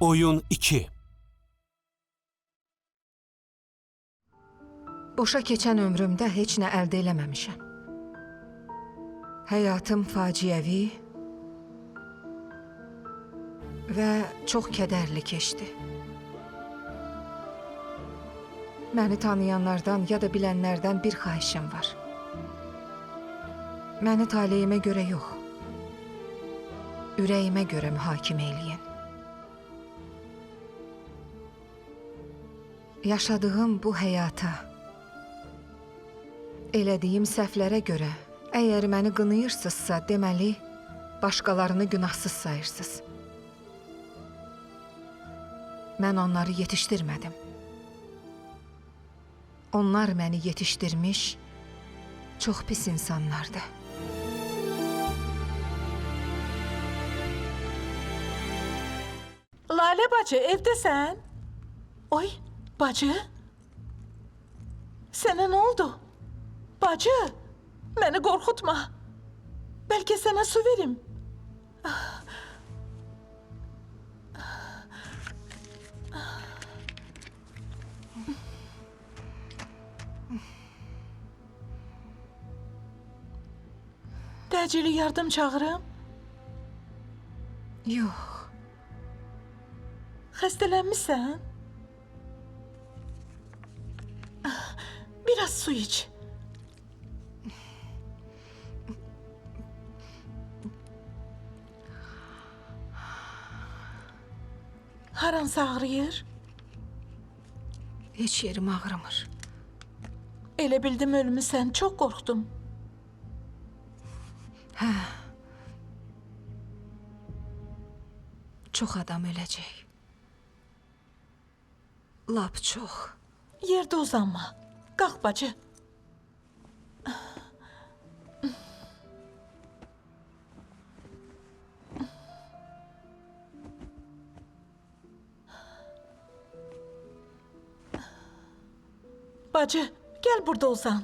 Oyun 2. Boşa keçən ömrümdə heç nə əldə eləməmişəm. Həyatım faciəvi və çox kədərli keçdi. Məni tanıyanlardan ya da bilənlərdən bir xahişim var. Məni taleyimə görə yox, ürəyimə görə mühakimə eləyin. Yaşadığım bu həyata, elədiyim səhvlərə görə, əgər məni qınayırsınızsa, deməli, başqalarını günahsız sayırsınız. Mən onları yetişdirmədim. Onlar məni yetişdirmiş, çox pis insanlardı. Lalə bacı, evdəsən? Oy, bacı? Sənə nə oldu? Bacı, məni qorxutma. Bəlkə sənə su verim. Təcili yardım çağırım. Yox, Xəstələnmişsən? Biraz su iç. Haransı ağrıyır? heç yerim ağrımır. Elə bildim ölmüsən, çox qorxdum. Çox adam öləcək. Lap çox. Yerdə uzanma. Qalx bacı. Bacı, gel burada uzan.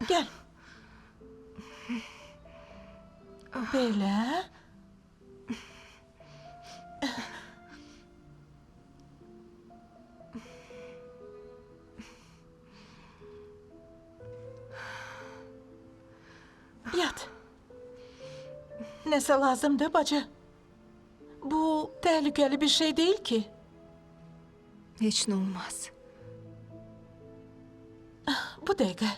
Gel. Belə. Yat. Nəsə lazımdır bacı? Bu təhlükəli bir şey değil ki. Heç nə olmaz. Bu dəqiqə.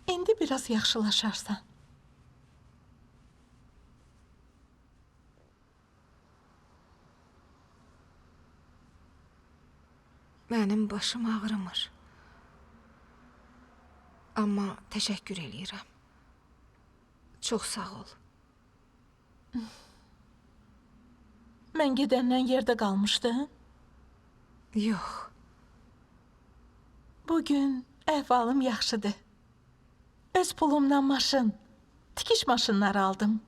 İndi biraz yaxşılaşarsan. Mənim başım ağrımır. Amma təşəkkür eləyirəm. Çox sağ ol. Mən gedəndən yerdə qalmışdın. Yox, Bugün əhvalım yaxşıdır. Öz pulumdan maşın, tikiş maşınları aldım.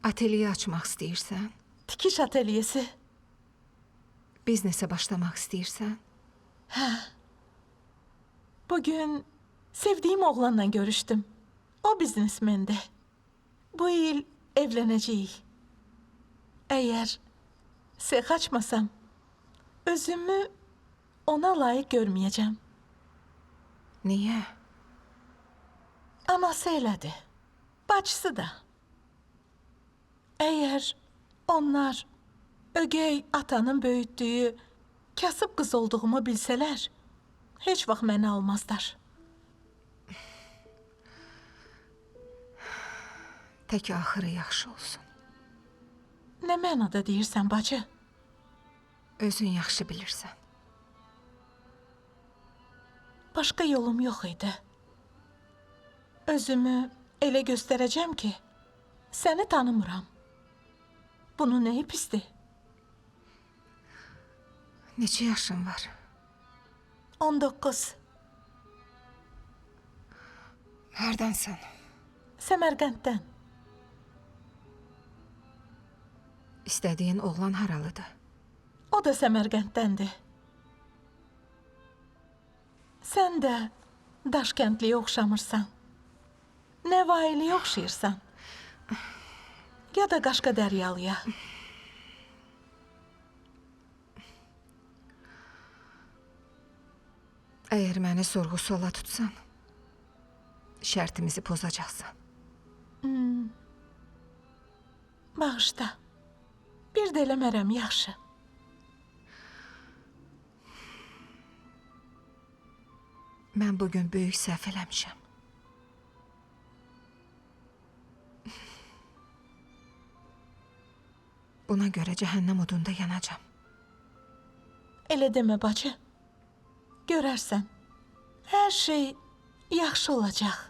ateliye açmaq istəyirsən? Tikiş atölyesi. Biznesə başlamaq istəyirsən? Bugün sevdiğim oğlanla görüştüm. O biznesmendi. Bu yıl evleneceğiz. Eğer sex açmasam, özümü ona layık görmeyeceğim. Niyə? Anası elədi, bacısı da. Eğer onlar ögey atanın böyütdüyü kasıb qız olduğumu bilsələr, heç vaxt məni almazlar. Tək axırı yaxşı olsun. Nə mənada deyirsən bacı? Özün yaxşı bilirsən. Başqa yolum yox idi. Özümü elə göstərəcəm ki, səni tanımıram. Bunun nəyi pisdir? Neçə yaşın var? 19. Hərdənsən? Səmərqənddən. İstədiyin oğlan haralıdır? O da Səmərqənddəndir. Sən də Daşkəndliyə oxşamırsan. Nəvailiyə oxşayırsan. Ya da Qaşqadəryalıya. Əgər məni sorğu-suala tutsan, şərtimizi pozacaqsan. Bağışla. Bir də eləmərəm, yaxşı. Mən bugün böyük səhv eləmişəm. Buna görə cəhənnəm odunda yanacam. Elə demə, bacı. Görərsən, hər şey yaxşı olacaq.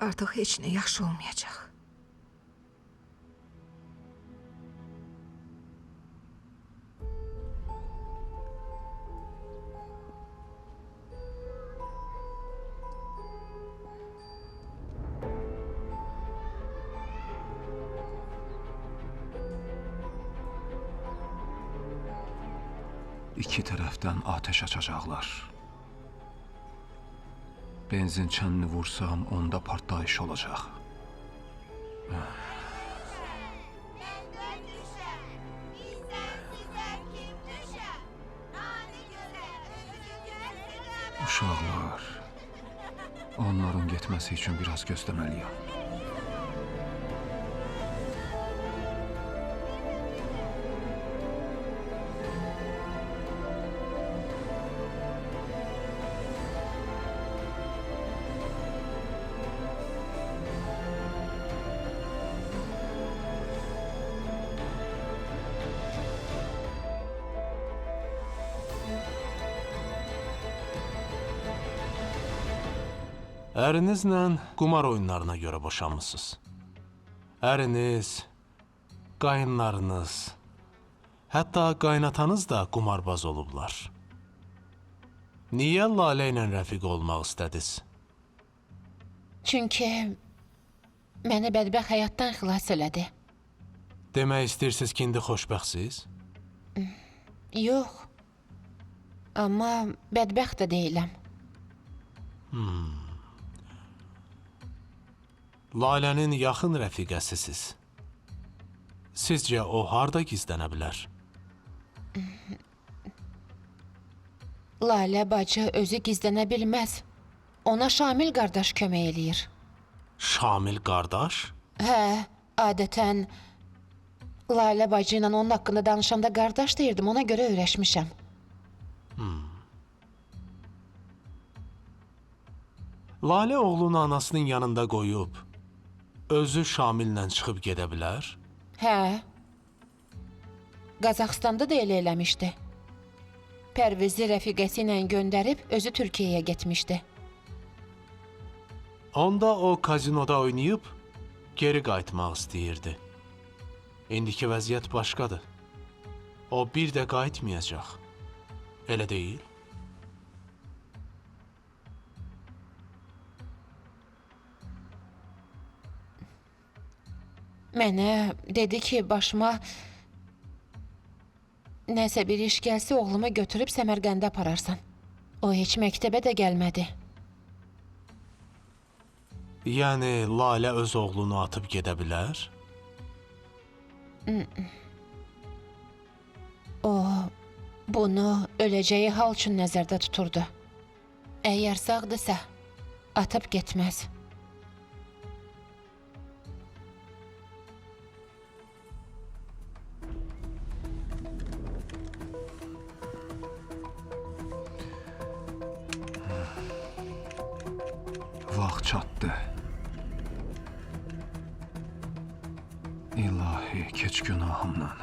Artıq heç nə yaxşı olmayacaq. İki tərəfdən atəş açacaqlar. Benzin çənini vursam, onda partlayış olacaq. Uşaqlar, onların getməsi üçün biraz gözləməliyəm. Ərinizlə qumar oyunlarına görə boşanmısınız. Əriniz, qayınlarınız, hətta qaynatanız da qumarbaz olublar. Niyə Lalə ilə rəfiq olmaq istədiniz? Çünki məni bədbəxt həyatdan xilas elədi. Demək istəyirsiniz ki, indi xoşbəxtsiz? Yox. Amma bədbəxt də deyiləm. Lalənin yaxın rəfiqəsisiz. Sizcə o harda gizlənə bilər? Lalə bacı özü gizlənə bilməz. Ona Şamil qardaş kömək eləyir. Şamil qardaş? Hə, adətən Lalə bacı ilə onun haqqında danışanda qardaş deyirdim, ona görə öyrəşmişəm. Lalə oğlunu anasının yanında qoyub, özü Şamillə çıxıb gedə bilər? Hə. Qazaxıstanda da elə eləmişdi. Pərvizi rəfiqəsi ilə göndərib, özü Türkiyəyə getmişdi. Onda o kazinoda oynayıb, geri qayıtmaq istəyirdi. İndiki vəziyyət başqadır. O bir də qayıtmayacaq. Elə deyil? Mənə dedi ki, başıma nəsə bir iş gəlsə oğlumu götürüb Səmərqəndə apararsan. O heç məktəbə də gəlmədi. Yəni Lalə öz oğlunu atıb gedə bilər? O, bunu öləcəyi hal üçün nəzərdə tuturdu. Əgər sağdırsa, atıb getməz. Vaxt çatdı. İlahi, keç günahımdan.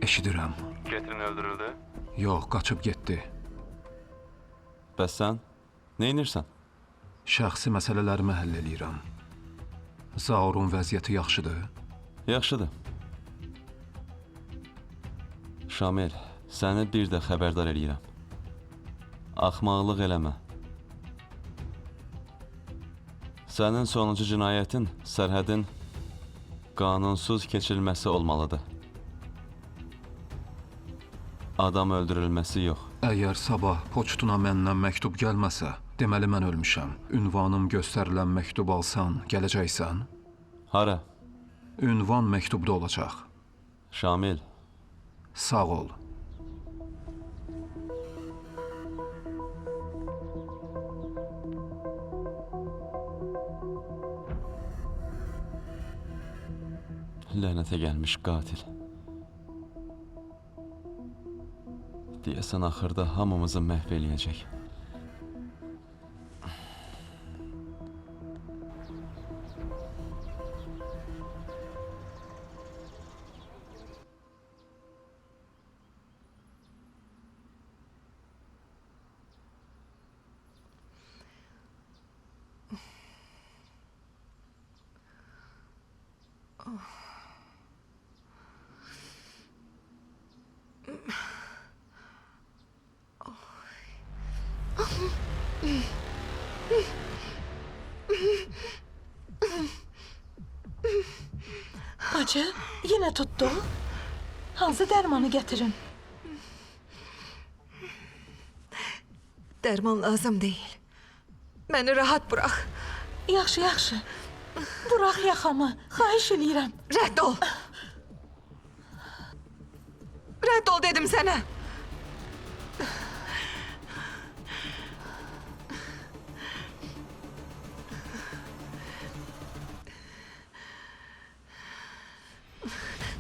Eşidirəm. Ketrin öldürüldü. Yox, qaçıb getdi. Bəs sən? Neynirsən? Şəxsi məsələlərimi həll eləyirəm. Zaurun vəziyyəti yaxşıdır. Yaxşıdır. Şamil, səni bir də xəbərdar eləyirəm. Axmaqlıq eləmə. Sənin sonuncu cinayətin sərhədin qanunsuz keçirilməsi olmalıdır. Adam öldürülməsi yox. Əgər sabah poçtuna məndən məktub gəlməsə, deməli mən ölmüşəm. Ünvanım göstərilən məktub alsan, gələcəksən? Hara? Ünvan məktubda olacaq. Şamil, Sağ ol. lənətə gəlmiş qatil. Deyəsən axırda hamımızı məhv eləyəcək. Bacı, yine tuttu. Hansı dərmanı gətirim? Dərman lazım deyil. Məni rahat burax. Yaxşı, yaxşı. Burax yaxamı, xahiş eləyirəm. Rədd ol. Rədd ol dedim sənə.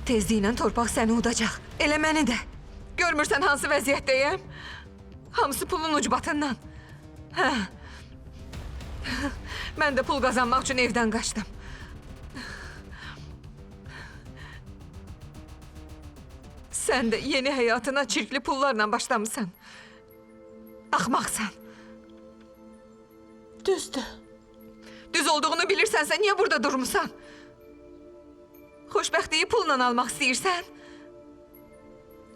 Tezliklə torpaq səni udacaq. Elə məni də. Görmürsən hansı vəziyyətdəyəm? Hamısı pulun ucbatından. Hə. Mən də pul qazanmaq üçün evdən qaçdım. Sən də yeni həyatına çirkli pullarla başlamısan. Axmaqsan. Düzdür. Düz olduğunu bilirsənsə niyə burada durmusan? Xoşbəxtliyi pulla almaq istəyirsən?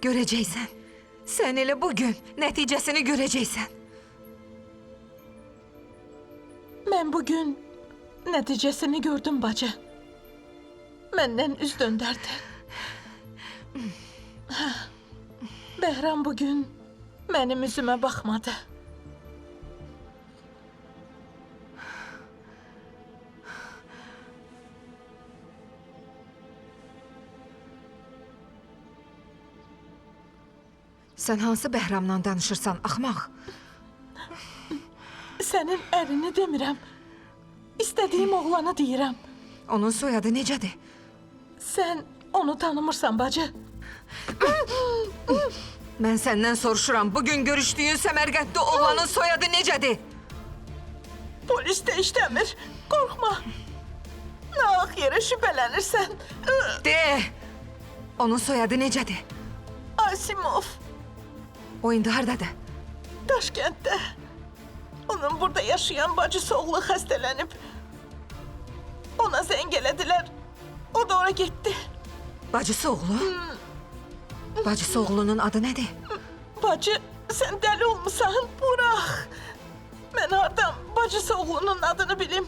Görəcəksən. Sən elə bugün nəticəsini görəcəksən. Mən bugün nəticəsini gördüm bacı. Məndən üz döndərdi. Bəhram bugün mənim üzümə baxmadı. Sən hansı Bəhramla danışırsan, axmaq? Sənin ərini demirəm. İstədiyim oğlanı deyirəm. Onun soyadı necədir? Sən onu tanımırsan bacı. Mən səndən soruşuram, bugün görüşdüyün Səmərqəndli oğlanın soyadı necədir? Polis də işləmir. Qorxma. Nahaq yerə şübhələnirsən. De! Onun soyadı necədir? Asimov. O indi hardadır? Daşkənddə. Onun burada yaşayan bacısı oğlu xəstələnib. Ona zəng elədilər. O da ora getdi. Bacısı oğlu? Bacısı oğlunun adı nədir? Bacı, sən dəli olmusan? Burax. Mən hardan bacısı oğlunun adını bilim?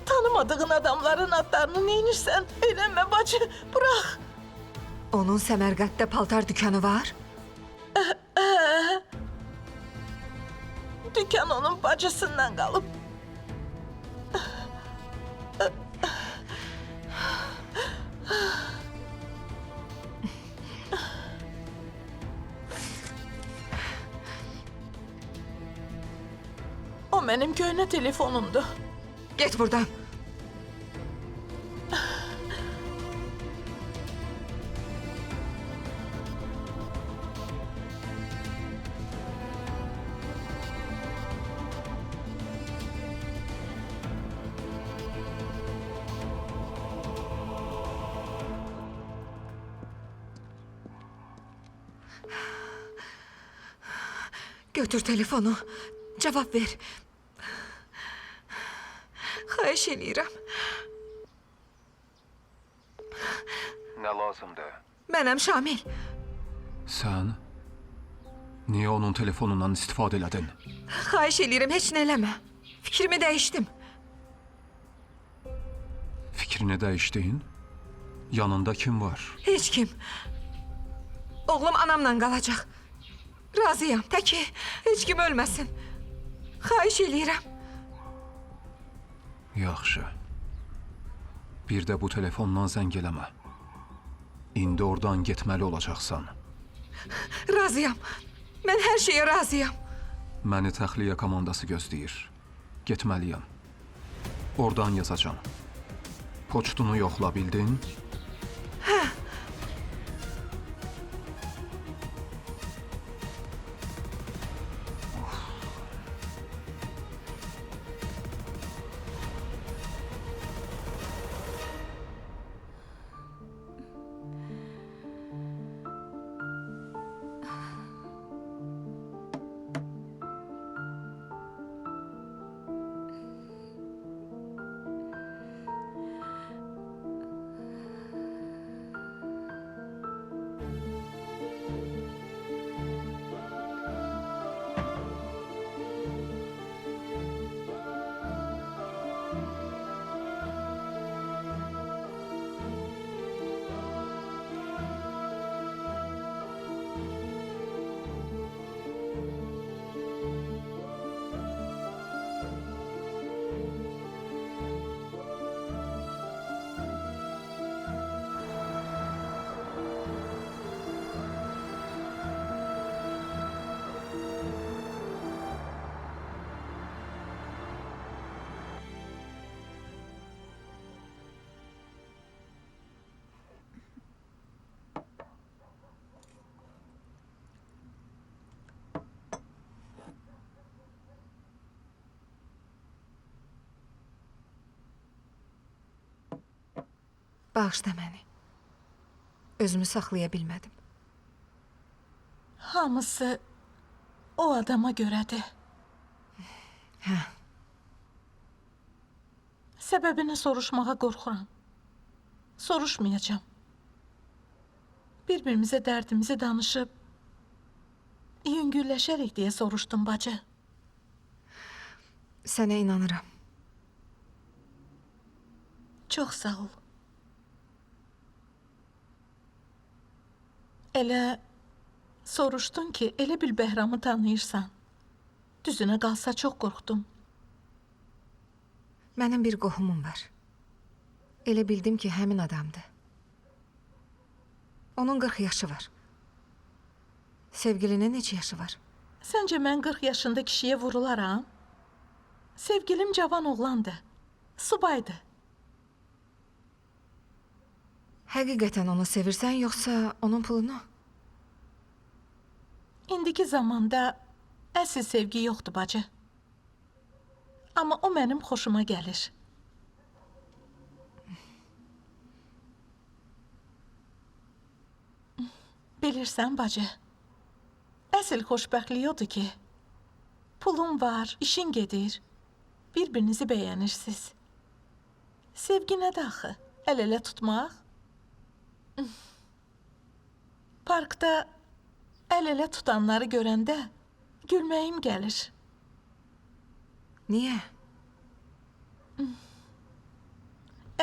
Tanımadığın adamların adlarını neynirsən? Eləmə bacı, burax. Onun Səmərqənddə paltar dükanı var? Dükkan onun bacısından qalıb. O mənim köhnə telefonumdur. Get buradan. Götür telefonu. Cavab ver. Xahiş eləyirəm. Nə lazımdır? Mənəm Şamil. Sən niyə onun telefonundan istifadə elədin? Xahiş eləyirəm, heç nə eləmə. Fikrimi dəyişdim. Fikrini dəyişdin? Yanında kim var? Heç kim. Oğlum anamla qalacaq. Razıyam. Təki heç kim ölməsin. Xahiş eləyirəm. Yaxşı. Bir də bu telefondan zəng eləmə. İndi oradan getməli olacaqsan. Razıyam. Mən hər şeyə razıyam. Məni təxliyə komandası gözləyir. Getməliyəm. Oradan yazacağam. Poçtunu yoxla bildin? Bağışla məni. Özümü saxlaya bilmədim. Hamısı o adama görədir. Hə, Səbəbini soruşmağa qorxuram. Soruşmayacağam. Bir-birimizə dərdimizi danışıb yüngülləşərik deyə soruşdum bacı. sənə inanıram. Çox sağ ol. Elə soruşdun ki, elə bil Bəhramı tanıyırsan. Düzünə qalsa çox qorxdum. Mənim bir qohumum var. Elə bildim ki, həmin adamdır. Onun 40 yaşı var. Sevgilinin neçə yaşı var? Səncə mən 40 yaşında kişiyə vurularam? Sevgilim cavan oğlandı. Subaydı. Həqiqətən onu sevirsən, yoxsa onun pulunu? İndiki zamanda əsl sevgi yoxdur bacı. Amma o mənim xoşuma gəlir. Bilirsən bacı, əsl xoşbəxtlik odur ki, pulun var, işin gedir, bir-birinizi bəyənirsiniz. Sevgi nədir axı? Əl-ələ tutmaq? Parkda əl-ələ tutanları görəndə gülməyim gəlir. Niyə?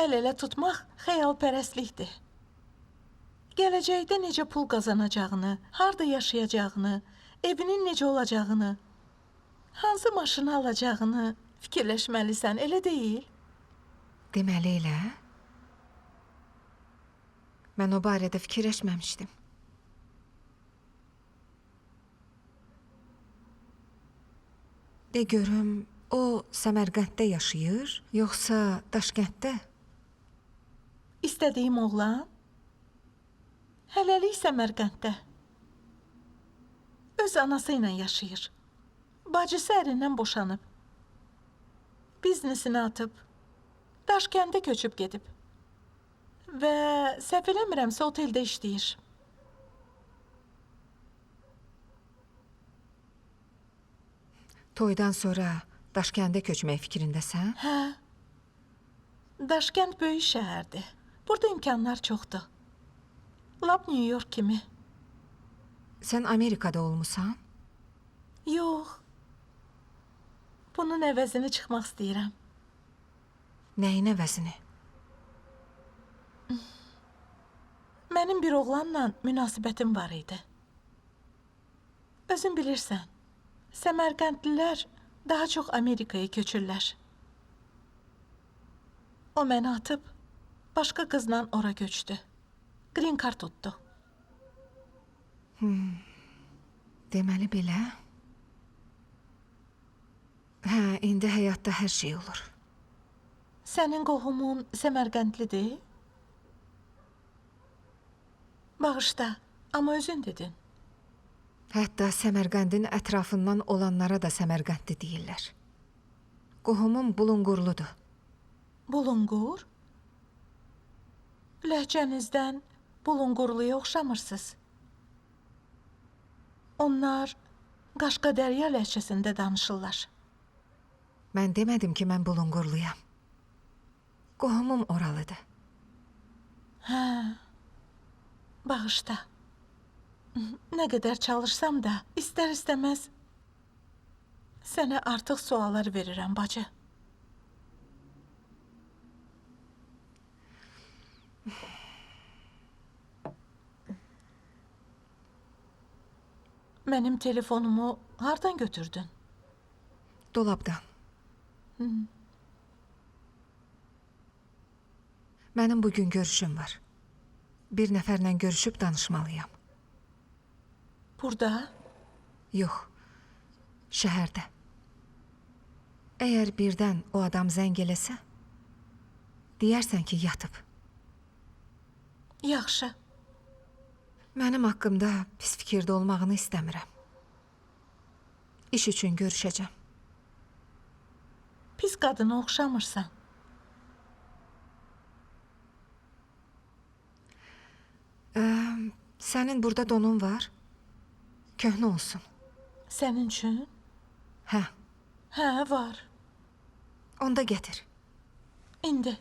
Əl-ələ tutmaq xəyalpərəstlikdir. Gələcəkdə necə pul qazanacağını, harda yaşayacağını, evinin necə olacağını, hansı maşını alacağını fikirləşməlisən, elə deyil? Deməli elə. Mən o barədə fikirləşməmişdim. De görüm, o Səmərqənddə yaşayır, yoxsa Daşkənddə? İstədiyim oğlan hələlik Səmərqənddə. Öz anası ilə yaşayır. Bacısı ərindən boşanıb. Biznesini atıb, Daşkəndə köçüb gedib. Və səhv eləmirəmsə oteldə işləyir. Toydan sonra Daşkəndə köçmək fikrindəsən? Hə. Daşkənd böyük şəhərdir. Burada imkanlar çoxdur. Lap New York kimi. Sən Amerikada olmusan? Yox. Bunun əvəzini çıxmaq istəyirəm. Nəyin əvəzini? Mənim bir oğlanla münasibətim var idi. Özün bilirsən, Səmərqəndlilər daha çox Amerikaya köçürlər. O məni atıb, başqa qızla ora köçdü. Green card tutdu. Deməli belə. Hə, indi həyatda hər şey olur. Sənin qohumun Səmərqəndlidir? Bağışla, amma özün dedin. Hətta Səmərqəndin ətrafından olanlara da Səmərqəndli deyirlər. Qohumum Bulunqurludur. Bulunqur? Ləhcənizdən Bulunqurluya oxşamırsınız. Onlar Qaşqadərya ləhcəsində danışırlar. Mən demədim ki, mən Bulunqurluyam. Qohumum oralıdır. Hə, bağışla. Nə qədər çalışsam da, istər-istəməz sənə artıq suallar verirəm, bacı. Mənim telefonumu hardan götürdün? Dolabdan. Mənim bugün görüşüm var. Bir nəfərlə görüşüb danışmalıyam. Burada? Yox, şəhərdə. Əgər birdən o adam zəng eləsə, deyərsən ki, yatıb. Yaxşı. Mənim haqqımda pis fikirdə olmağını istəmirəm. İş üçün görüşəcəm. Pis qadına oxşamırsan. Sənin burada donun var. Köhnə olsun. Sənin üçün? Hə, Hə, var. onda gətir. İndi.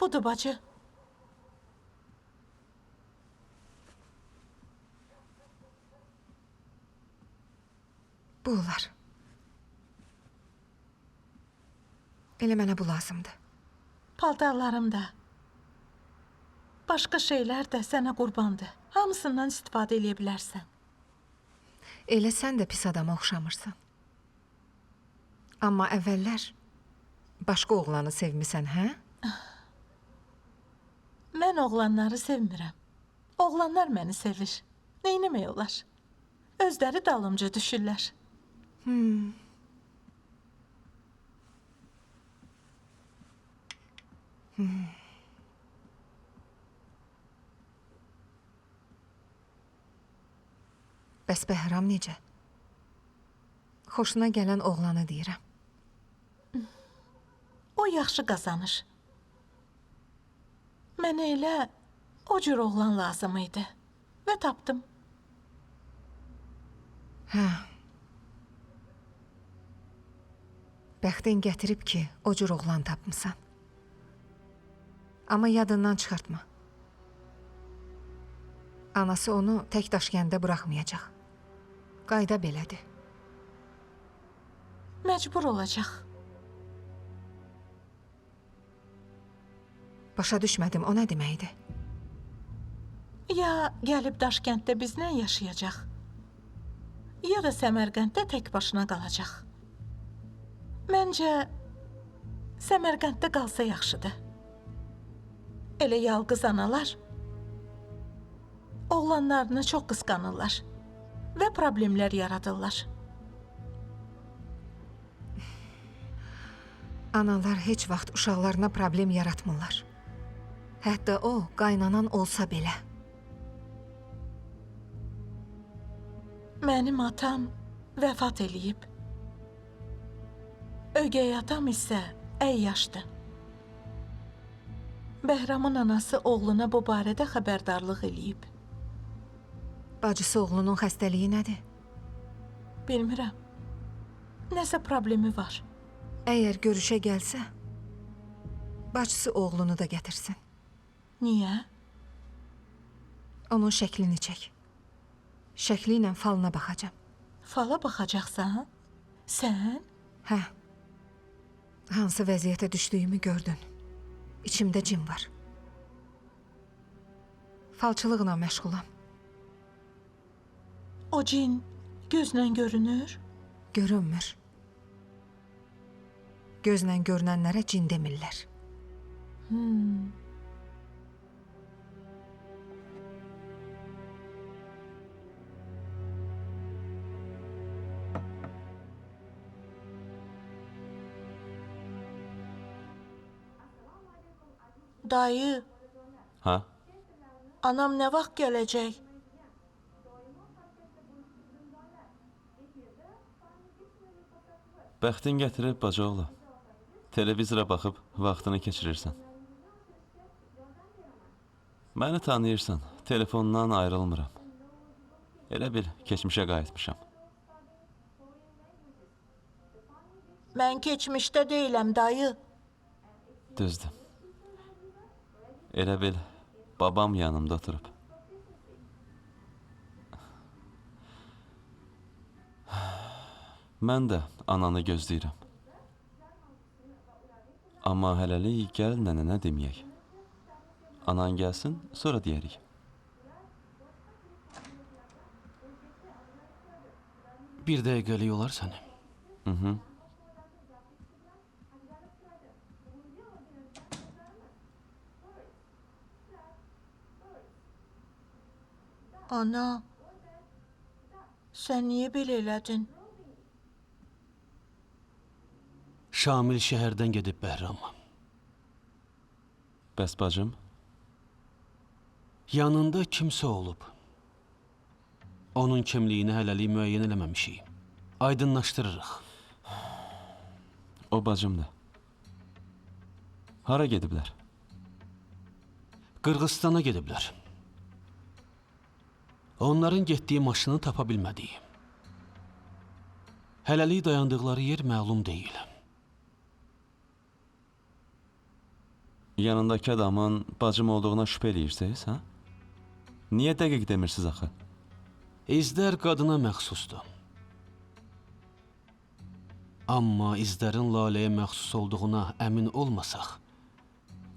Budur bacı. Bu olar. Elə mənə bu lazımdır. Paltarlarım da. Başqa şeylər də sənə qurbandır. Hamısından istifadə edə bilərsən. Elə sən də pis adama oxşamırsan. Amma əvvəllər başqa oğlanı sevmisən, hə? Mən oğlanları sevmirəm. Oğlanlar məni sevir. Neyləmək olar? Özləri dalımca düşürlər. Bəs Bəhram necə? Xoşuna gələn oğlanı deyirəm. O yaxşı qazanır. Mənə elə o cür oğlan lazım idi. Və tapdım. Hə. Bəxtin gətirib ki, o cür oğlan tapmısan. Amma yadından çıxartma. Anası onu tək daşkəndə buraxmayacaq. Qayda belədir. Məcbur olacaq. Başa düşmədim, o nə deməkdir? Ya gəlib Daşkənddə bizlə yaşayacaq, ya da Səmərqənddə tək başına qalacaq. Məncə, Səmərqənddə qalsa yaxşıdır. Elə yalqız analar oğlanlarını çox qısqanırlar və problemlər yaradırlar. Analar heç vaxt uşaqlarına problem yaratmırlar. Hətta o, qaynanan olsa belə. Mənim atam vəfat eləyib. Ögey atam isə əyyaşdır. Bəhramın anası oğluna bu barədə xəbərdarlıq eləyib. Bacısı oğlunun xəstəliyi nədir? Bilmirəm. Nəsə problemi var. Əgər görüşə gəlsə, bacısı oğlunu da gətirsin. Niyə? Onun şəklini çək. Şəkli ilə falına baxacam. Fala baxacaqsan? Sən? Hə. Hansı vəziyyətə düşdüyümü gördün. İçimdə cin var. Falçılıqla məşğulam. O cin gözlə görünür? Görünmür. Gözlə görünənlərə cin demirlər. Dayı, Hə? anam nə vaxt gələcək? Bəxtin gətirib bacıoğlu. Televizora baxıb vaxtını keçirirsən. Məni tanıyırsan, telefondan ayrılmıram. Elə bil keçmişə qayıtmışam. Mən keçmişdə deyiləm dayı. Düzdür. Elə bil babam yanımda oturub. Mən də ananı gözləyirəm. Amma hələlik gəl nənənə deməyək. Anan gəlsin, sonra deyərik. Bir dəqiqəlik olar səni. Ana, sən niyə belə elədin? Şamil şəhərdən gedib Bəhram. Bəs bacım? Yanında kimsə olub. Onun kimliyini hələlik müəyyən eləməmişik. Aydınlaşdırırıq. O bacımdır. Hara gediblər? Qırğızstana gediblər. Onların getdiyi maşını tapa bilmədik. Hələlik dayandıqları yer məlum deyil. Yanındakı adamın bacım olduğuna şübhə eləyirsiniz, hə? Niyə dəqiq demirsiniz axı? İzlər qadına məxsusdur. Amma izlərin Laləyə məxsus olduğuna əmin olmasaq,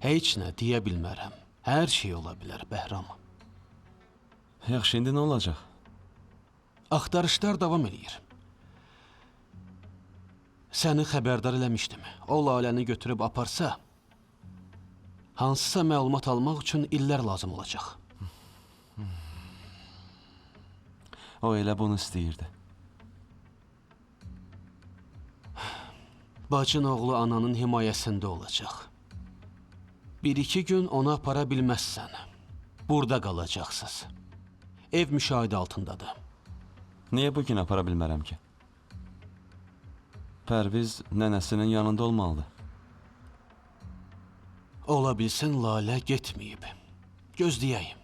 heç nə deyə bilmərəm. Hər şey ola bilər, Bəhram. Yaxşı, indi nə olacaq? Axtarışlar davam edir. Səni xəbərdar eləmişdim. O Laləni götürüb aparsa, hansısa məlumat almaq üçün illər lazım olacaq. O elə bunu istəyirdi. Bacın oğlu ananın himayəsində olacaq. 1-2 gün onu apara bilməzsən. Burada qalacaqsınız. Ev müşahidə altındadır. Niyə bugün apara bilmərəm ki? Pərviz nənəsinin yanında olmalıdır. Ola bilsin Lalə getməyib. Gözləyəyim.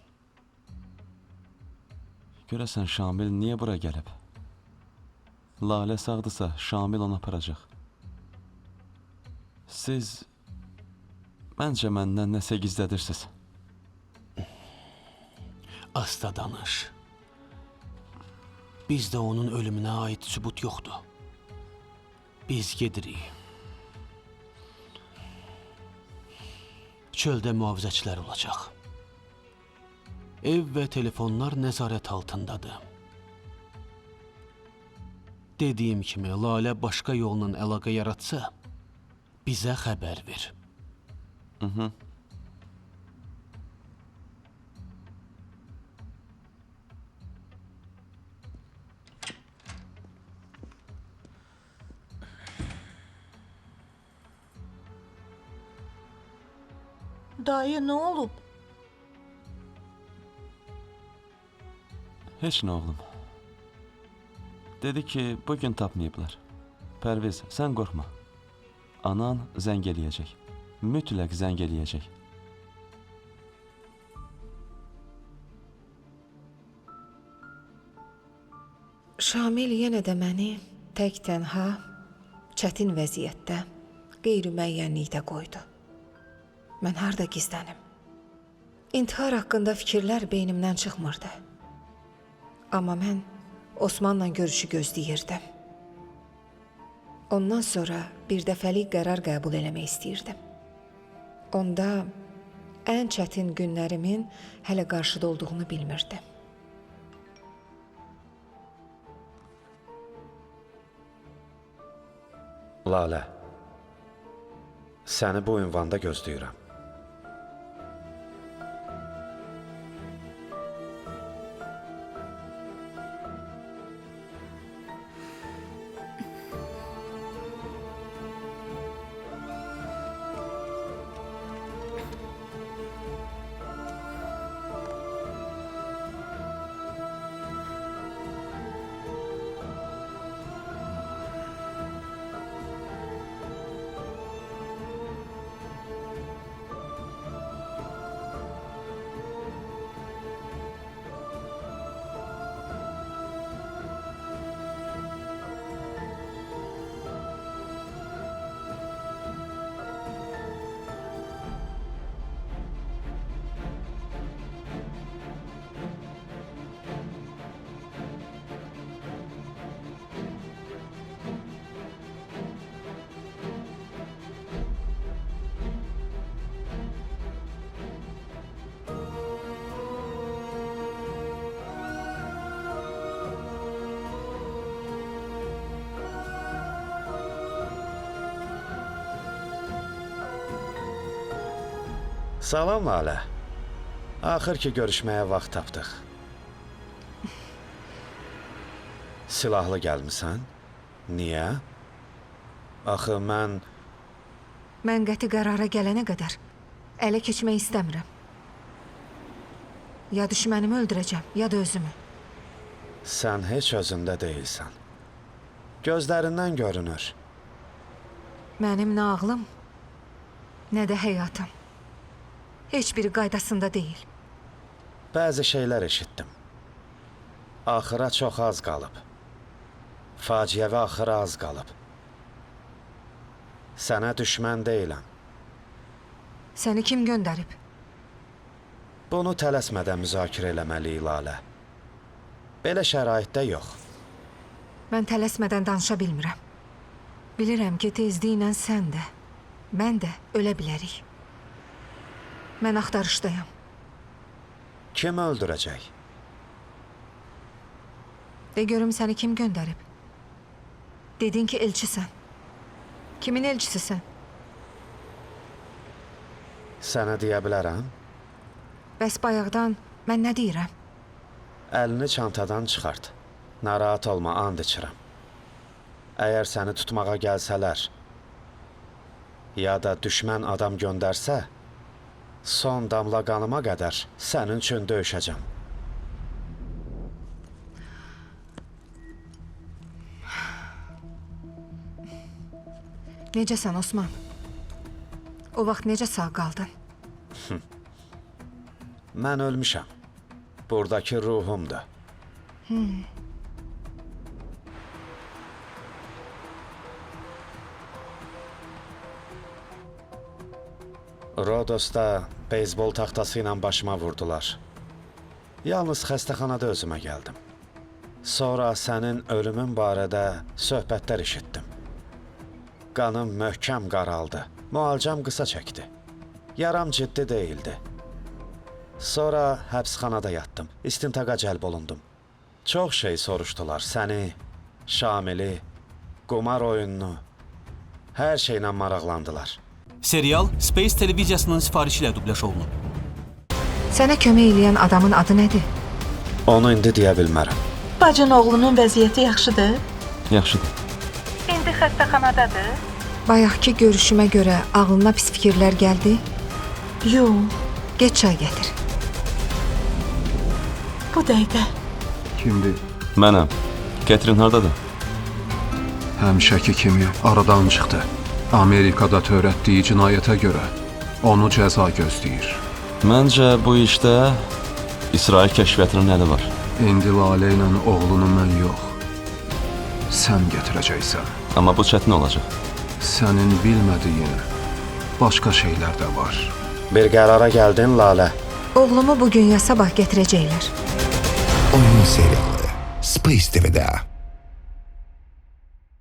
Görəsən Şamil niyə bura gəlib? Lalə sağdırsa Şamil onu aparacaq. Siz məncə məndən nəsə gizlədirsiniz. Asta danış. Bizdə onun ölümünə aid sübut yoxdur. Biz gedirik. Çöldə mühafizəçilər olacaq. Ev və telefonlar nəzarət altındadır. Dediyim kimi, Lalə başqa yolla əlaqə yaratsa, bizə xəbər ver. Dayı, nə olub? Heç nə oğlum. Dedi ki, bugün tapmayıblar. Pərviz, sən qorxma. Anan zəng eləyəcək. Mütləq zəng eləyəcək. Şamil yenə də məni tək tənha, çətin vəziyyətdə, qeyri-müəyyənlikdə qoydu. Mən harda gizlənim? İntihar haqqında fikirlər beynimdən çıxmırdı. Amma mən Osmanla görüşü gözləyirdim. Ondan sonra bir dəfəlik qərar qəbul eləmək istəyirdim. Onda ən çətin günlərimin hələ qarşıda olduğunu bilmirdim. Lalə, səni bu ünvanda gözləyirəm. Salam Lalə. Axır ki görüşməyə vaxt tapdıq. Silahlı gəlmisən? Niyə? Axı mən Mən qəti qərara gələnə qədər ələ keçmək istəmirəm. Ya düşmənimi öldürəcəm, ya da özümü. sən heç özündə deyilsən. Gözlərindən görünür. Mənim nə ağlım, nə də həyatım. Heç biri qaydasında deyil. Bəzi şeylər eşitdim. Axıra çox az qalıb. Faciəvi axıra az qalıb. Sənə düşmən deyiləm. Səni kim göndərib? Bunu tələsmədən müzakirə eləməliyik, Lalə. Belə şəraitdə yox. Mən tələsmədən danışa bilmirəm. Bilirəm ki, tezliklə sən də, mən də ölə bilərik. Mən axtarışdayam. Kim öldürəcək? De görüm səni kim göndərib? Dedin ki, elçisən. Kimin elçisisən? Sənə deyə bilərəm. Bəs bayaqdan mən nə deyirəm? Əlini çantadan çıxart. Narahat olma, and içirəm. Əgər səni tutmağa gəlsələr, ya da düşmən adam göndərsə, son damla qanıma qədər sənin üçün döyüşəcəm. Necəsən Osman? O vaxt necə sağ qaldın? Mən ölmüşəm. Buradakı ruhumdur. Rodos'da beyzbol taxtası ilə başıma vurdular. Yalnız xəstəxanada özümə gəldim. Sonra sənin ölümün barədə söhbətlər eşitdim. Qanım möhkəm qaraldı. Müalicəm qısa çəkdi. Yaram ciddi deyildi. Sonra həbsxanada yatdım. İstintaqa cəlb olundum. Çox şey soruşdular. Səni, Şamili, qumar oyununu, hər şeylə maraqlandılar. Serial Space televiziyasının sifarişi ilə dubləş olunub. Sənə kömək eləyən adamın adı nədir? Onu indi deyə bilmərəm. Bacın oğlunun vəziyyəti yaxşıdır? Yaxşıdır. İndi xəstəxanadadır? Bayaqki görüşümə görə ağlına pis fikirlər gəldi? Yox, Get çay gətir. bu dəqiqə. Kimdir? Mənəm. Catherine hardadır? Həmişəki kimi aradan çıxdı. Amerikada törətdiyi cinayətə görə onu cəza gözləyir. Məncə bu işdə İsrail kəşfiyyatının əli var. İndi Lalə ilə oğlunu mən yox, sən gətirəcəksən. Amma bu çətin olacaq. Sənin bilmədiyin başqa şeylər də var. Bir qərara gəldin, Lalə. Oğlumu bugün ya sabah gətirəcəklər. Oyun serialı Space TV'de.